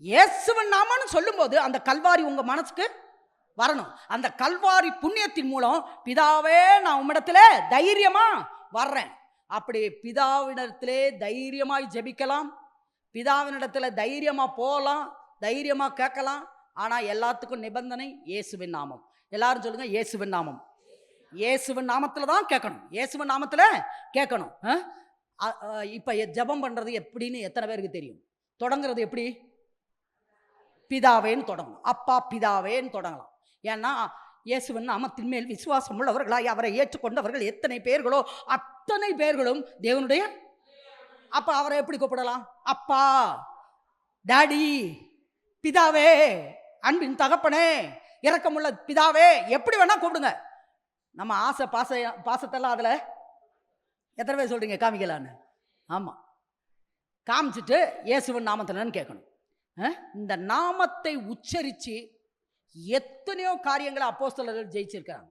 இயேசுவின் நாமம்னு சொல்லும்போது அந்த கல்வாரி உங்க மனசுக்கு வரணும். அந்த கல்வாரி புண்ணியத்தின் மூலம் பிதாவே நான் உம்மிடத்திலே தைரியமா வர்றேன். அப்படி பிதாவினிடத்திலே தைரியமாய் ஜெபிக்கலாம், பிதாவினிடத்துல தைரியமா போகலாம், தைரியமா கேட்கலாம். ஆனா எல்லாத்துக்கும் நிபந்தனை இயேசுவின் நாமம். எல்லாரும் சொல்லுங்க, இயேசுவின் நாமம். இயேசுவின் நாமத்துல தான் கேட்கணும், இயேசுவின் நாமத்துல கேட்கணும். இப்ப ஜெபம் பண்றது எப்படின்னு எத்தனை பேருக்கு தெரியும்? தொடங்குறது எப்படி? பிதாவேன்னு தொடங்கணும். அப்பா பிதாவேன்னு தொடங்கலாம். ஏன்னா இயேசுவின் நாமத்தின் மேல் விசுவாசம் உள்ளவர்களாய் அவரை ஏற்றுக்கொண்டவர்கள் எத்தனை பேர்களோ அத்தனை பேர்களும் தேவனுடைய. அப்ப அவரை எப்படி கூப்பிடலாம்? அப்பா, டாடி, பிதாவே, அன்பின் தகப்பனே, இரக்கமுள்ள பிதாவே, எப்படி வேணா கூப்பிடுங்க. நம்ம ஆசை பாசத்தெல்லாம் அதுல எத்தனை பேர் சொல்றீங்க காமிக்கலான்னு? ஆமா, காமிச்சிட்டு இயேசுவின் நாமத்திலன்னு கேட்கணும். இந்த நாமத்தை உச்சரித்து எத்தனையோ காரியங்களை அப்போஸ்தலர்கள் ஜெயிச்சிருக்காங்க.